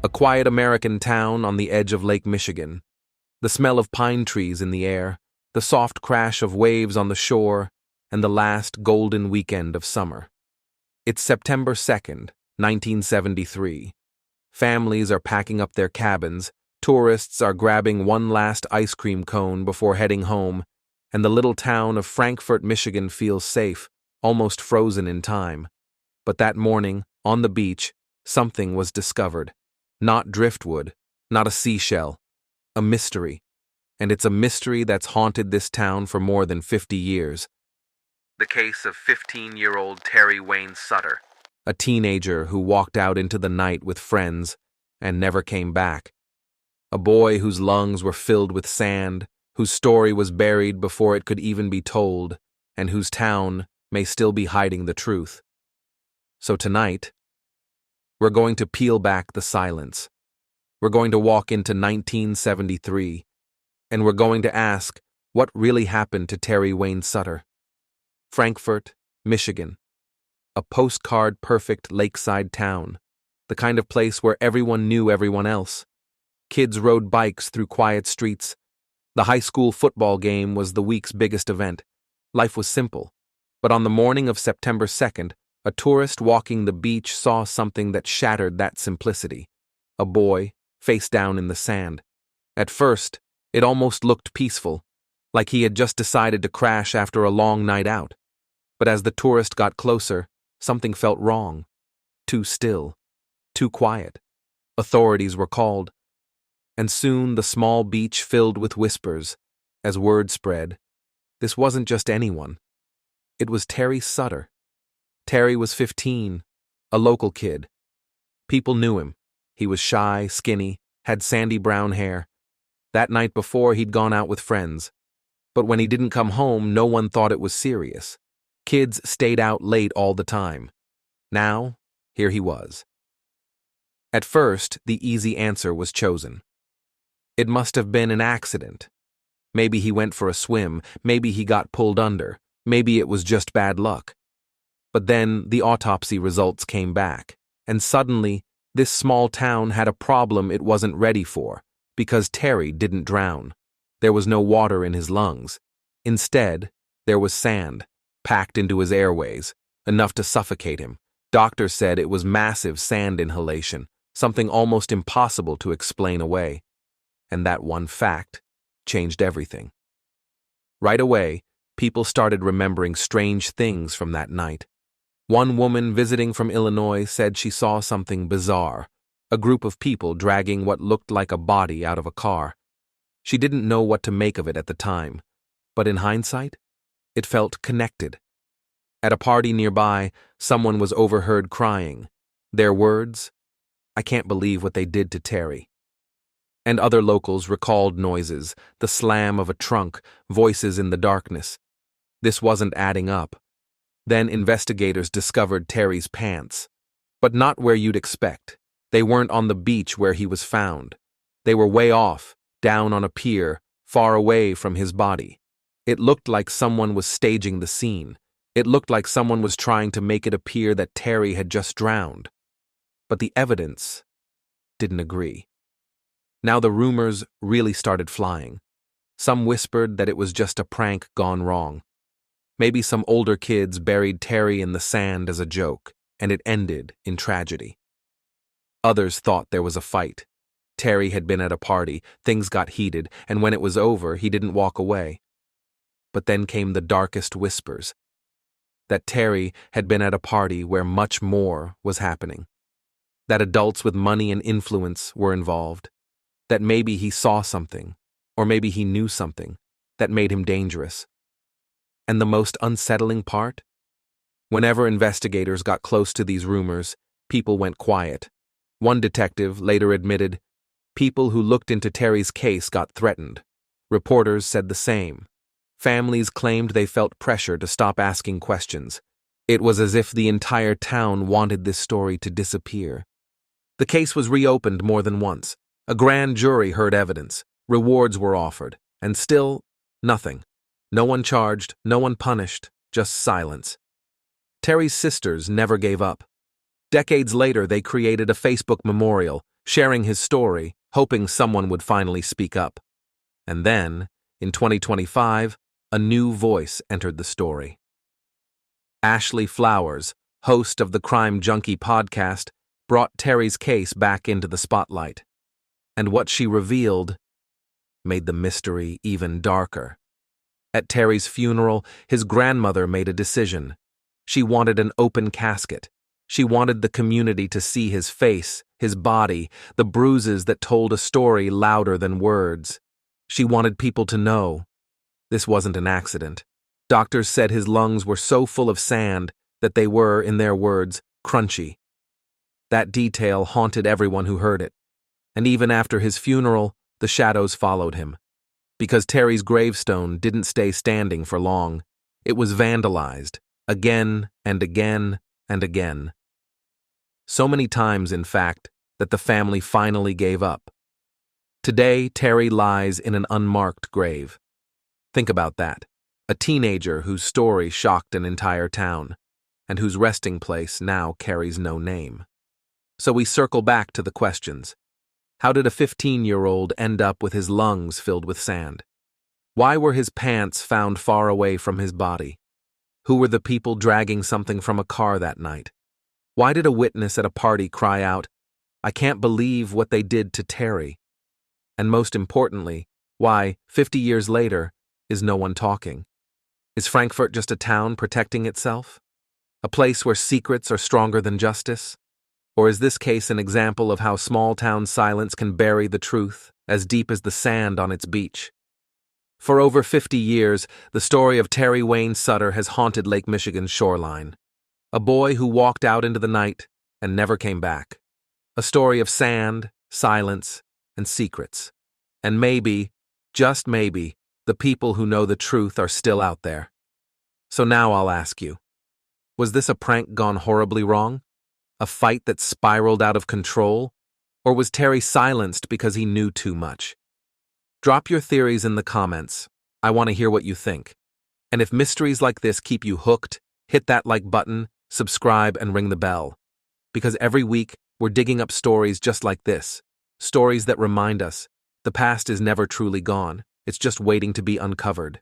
A quiet American town on the edge of Lake Michigan. The smell of pine trees in the air, the soft crash of waves on the shore, and the last golden weekend of summer. It's September 2nd, 1973. Families are packing up their cabins, tourists are grabbing one last ice cream cone before heading home, and the little town of Frankfort, Michigan feels safe, almost frozen in time. But that morning, on the beach, something was discovered. Not driftwood, not a seashell. A mystery. And it's a mystery that's haunted this town for more than 50 years. The case of 15-year-old Terry Wayne Sunter, a teenager who walked out into the night with friends and never came back. A boy whose lungs were filled with sand, whose story was buried before it could even be told, and whose town may still be hiding the truth. So tonight, we're going to peel back the silence. We're going to walk into 1973, and we're going to ask what really happened to Terry Wayne Sunter. Frankfort, Michigan. A postcard-perfect lakeside town, the kind of place where everyone knew everyone else. Kids rode bikes through quiet streets. The high school football game was the week's biggest event. Life was simple. But on the morning of September 2nd, a tourist walking the beach saw something that shattered that simplicity. A boy, face down in the sand. At first, it almost looked peaceful, like he had just decided to crash after a long night out. But as the tourist got closer, something felt wrong. Too still. Too quiet. Authorities were called. And soon the small beach filled with whispers. As word spread, this wasn't just anyone. It was Terry Sunter. Terry was 15, a local kid. People knew him. He was shy, skinny, had sandy brown hair. That night before, he'd gone out with friends. But when he didn't come home, no one thought it was serious. Kids stayed out late all the time. Now, here he was. At first, the easy answer was chosen. It must have been an accident. Maybe he went for a swim, maybe he got pulled under, maybe it was just bad luck. But then the autopsy results came back, and suddenly, this small town had a problem it wasn't ready for, because Terry didn't drown. There was no water in his lungs. Instead, there was sand, packed into his airways, enough to suffocate him. Doctors said it was massive sand inhalation, something almost impossible to explain away. And that one fact changed everything. Right away, people started remembering strange things from that night. One woman visiting from Illinois said she saw something bizarre, a group of people dragging what looked like a body out of a car. She didn't know what to make of it at the time, but in hindsight, it felt connected. At a party nearby, someone was overheard crying. Their words, "I can't believe what they did to Terry." And other locals recalled noises, the slam of a trunk, voices in the darkness. This wasn't adding up. Then investigators discovered Terry's pants. But not where you'd expect. They weren't on the beach where he was found. They were way off, down on a pier, far away from his body. It looked like someone was staging the scene. It looked like someone was trying to make it appear that Terry had just drowned. But the evidence didn't agree. Now the rumors really started flying. Some whispered that it was just a prank gone wrong. Maybe some older kids buried Terry in the sand as a joke, and it ended in tragedy. Others thought there was a fight. Terry had been at a party, things got heated, and when it was over, he didn't walk away. But then came the darkest whispers. That Terry had been at a party where much more was happening. That adults with money and influence were involved. That maybe he saw something, or maybe he knew something, that made him dangerous. And the most unsettling part? Whenever investigators got close to these rumors, people went quiet. One detective later admitted, people who looked into Terry's case got threatened. Reporters said the same. Families claimed they felt pressure to stop asking questions. It was as if the entire town wanted this story to disappear. The case was reopened more than once. A grand jury heard evidence. Rewards were offered. And still, nothing. No one charged, no one punished, just silence. Terry's sisters never gave up. Decades later, they created a Facebook memorial, sharing his story, hoping someone would finally speak up. And then, in 2025, a new voice entered the story. Ashley Flowers, host of the Crime Junkie podcast, brought Terry's case back into the spotlight. And what she revealed made the mystery even darker. At Terry's funeral, his grandmother made a decision. She wanted an open casket. She wanted the community to see his face, his body, the bruises that told a story louder than words. She wanted people to know this wasn't an accident. Doctors said his lungs were so full of sand that they were, in their words, crunchy. That detail haunted everyone who heard it. And even after his funeral, the shadows followed him. Because Terry's gravestone didn't stay standing for long. It was vandalized, again and again and again. So many times, in fact, that the family finally gave up. Today, Terry lies in an unmarked grave. Think about that. A teenager whose story shocked an entire town, and whose resting place now carries no name. So we circle back to the questions. How did a 15-year-old end up with his lungs filled with sand? Why were his pants found far away from his body? Who were the people dragging something from a car that night? Why did a witness at a party cry out, "I can't believe what they did to Terry"? And most importantly, why, 50 years later, is no one talking? Is Frankfurt just a town protecting itself? A place where secrets are stronger than justice? Or is this case an example of how small-town silence can bury the truth as deep as the sand on its beach? For over 50 years, the story of Terry Wayne Sunter has haunted Lake Michigan's shoreline. A boy who walked out into the night and never came back. A story of sand, silence, and secrets. And maybe, just maybe, the people who know the truth are still out there. So now I'll ask you, was this a prank gone horribly wrong? A fight that spiraled out of control? Or was Terry silenced because he knew too much? Drop your theories in the comments. I want to hear what you think. And if mysteries like this keep you hooked, hit that like button, subscribe, and ring the bell. Because every week, we're digging up stories just like this. Stories that remind us the past is never truly gone. It's just waiting to be uncovered.